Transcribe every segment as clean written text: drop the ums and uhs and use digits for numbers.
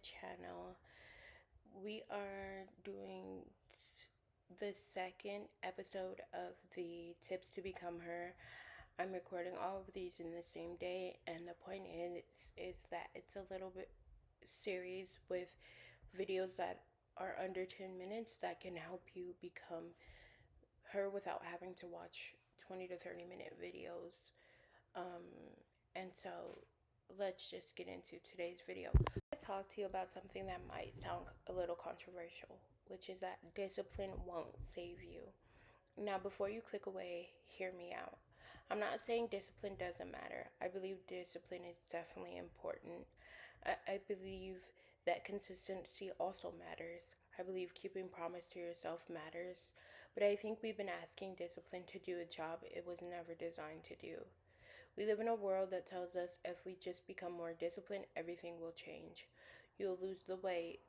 channel. We are doing the second episode of the Tips to Become Her. I'm recording all of these in the same day, and the point is that it's a little bit series with videos that are under 10 minutes that can help you become her without having to watch 20 to 30-minute videos. Um, and so let's just get into today's video. I talk to you about something that might sound a little controversial, which is that discipline won't save you. Now, before you click away, hear me out. I'm not saying discipline doesn't matter. I believe discipline is definitely important. I believe that consistency also matters. I believe keeping promise to yourself matters. But I think we've been asking discipline to do a job it was never designed to do. We live in a world that tells us if we just become more disciplined, everything will change. You'll lose the weight,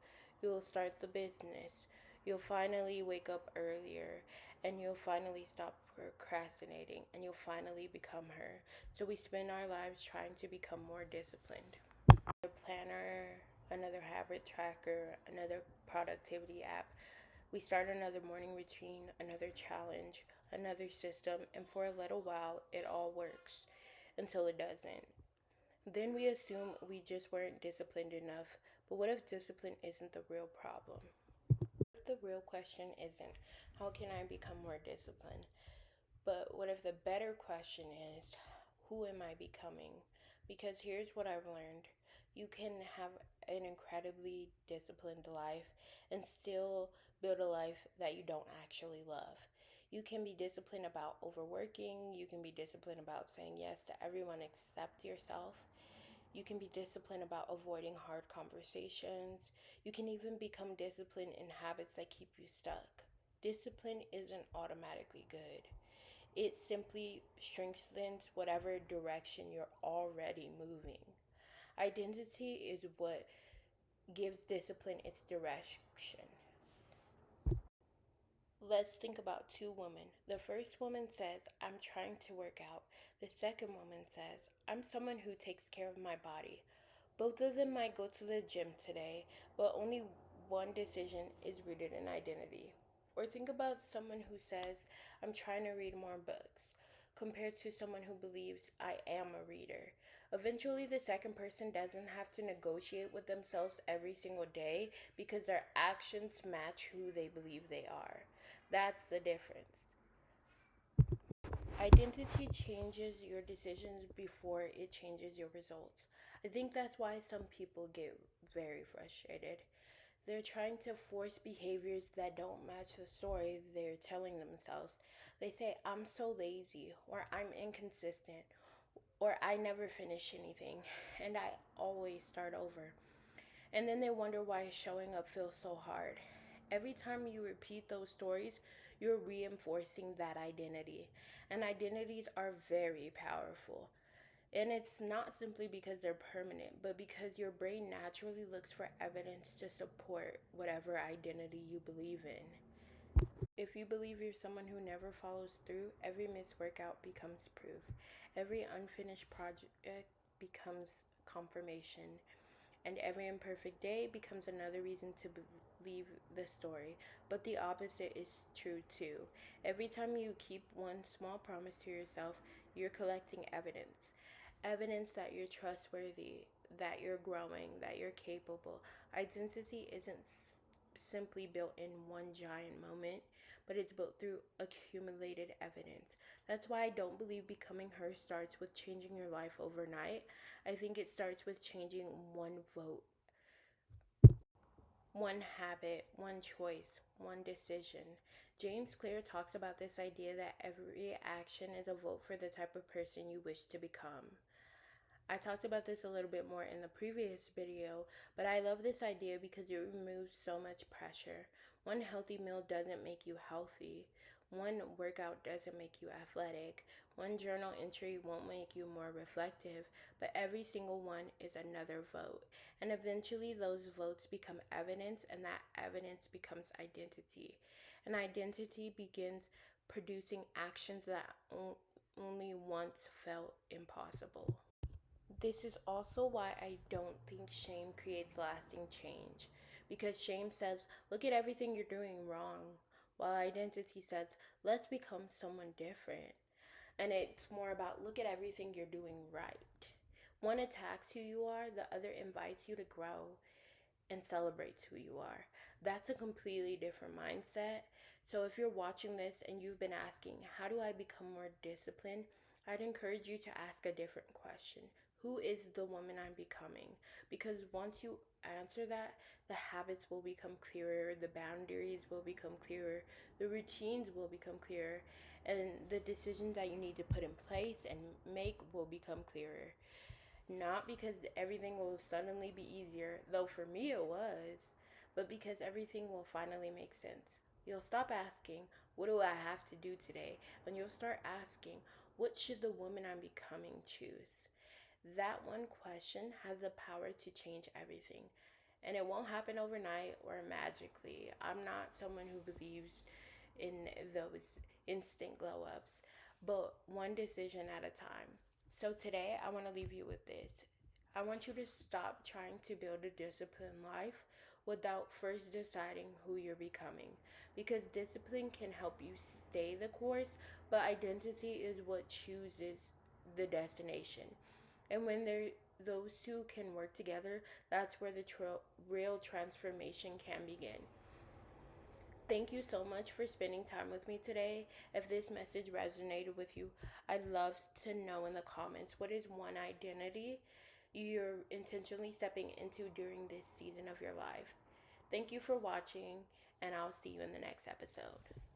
you'll start the business, you'll finally wake up earlier, and you'll finally stop procrastinating, and you'll finally become her. So we spend our lives trying to become more disciplined. A planner, another habit tracker, another productivity app. We start another morning routine, another challenge, another system, and for a little while, it all works until it doesn't. Then we assume we just weren't disciplined enough. But what if discipline isn't the real problem? If the real question isn't, how can I become more disciplined? But what if the better question is, who am I becoming? Because here's what I've learned: you can have an incredibly disciplined life and still build a life that you don't actually love. You can be disciplined about overworking, you can be disciplined about saying yes to everyone except yourself. You can be disciplined about avoiding hard conversations. You can even become disciplined in habits that keep you stuck. Discipline isn't automatically good. It simply strengthens whatever direction you're already moving. Identity is what gives discipline its direction. Let's think about two women. The first woman says, I'm trying to work out. The second woman says, I'm someone who takes care of my body. Both of them might go to the gym today, but only one decision is rooted in identity. Or think about someone who says, I'm trying to read more books, compared to someone who believes, I am a reader. Eventually, the second person doesn't have to negotiate with themselves every single day because their actions match who they believe they are. That's the difference. Identity changes your decisions before it changes your results. I think that's why some people get very frustrated. They're trying to force behaviors that don't match the story they're telling themselves. They say, I'm so lazy, or I'm inconsistent, or I never finish anything, and I always start over. And then they wonder why showing up feels so hard. Every time you repeat those stories, you're reinforcing that identity. And identities are very powerful. And it's not simply because they're permanent, but because your brain naturally looks for evidence to support whatever identity you believe in. If you believe you're someone who never follows through, every missed workout becomes proof. Every unfinished project becomes confirmation. And every imperfect day becomes another reason to believe the story. But the opposite is true too. Every time you keep one small promise to yourself, you're collecting evidence. Evidence that you're trustworthy, that you're growing, that you're capable. Identity isn't simply built in one giant moment, but it's built through accumulated evidence. That's why I don't believe becoming her starts with changing your life overnight. I think it starts with changing one vote, one habit, one choice, one decision. James Clear talks about this idea that every action is a vote for the type of person you wish to become. I talked about this a little bit more in the previous video, but I love this idea because it removes so much pressure. One healthy meal doesn't make you healthy. One workout doesn't make you athletic. One journal entry won't make you more reflective, but every single one is another vote. And eventually, those votes become evidence, and that evidence becomes identity. And identity begins producing actions that only once felt impossible. This is also why I don't think shame creates lasting change. Because shame says, look at everything you're doing wrong, while identity says, let's become someone different. And it's more about, look at everything you're doing right. One attacks who you are, the other invites you to grow and celebrates who you are. That's a completely different mindset. So if you're watching this and you've been asking, how do I become more disciplined? I'd encourage you to ask a different question. Who is the woman I'm becoming? Because once you answer that, the habits will become clearer, the boundaries will become clearer, the routines will become clearer, and the decisions that you need to put in place and make will become clearer. Not because everything will suddenly be easier, though for me it was, but because everything will finally make sense. You'll stop asking, what do I have to do today? And you'll start asking, what should the woman I'm becoming choose? That one question has the power to change everything. And it won't happen overnight or magically. I'm not someone who believes in those instant glow ups, but one decision at a time. So today, I want to leave you with this. I want you to stop trying to build a disciplined life without first deciding who you're becoming. Because discipline can help you stay the course, but identity is what chooses the destination. And when those two can work together, that's where the real transformation can begin. Thank you so much for spending time with me today. If this message resonated with you, I'd love to know in the comments, what is one identity you're intentionally stepping into during this season of your life. Thank you for watching, and I'll see you in the next episode.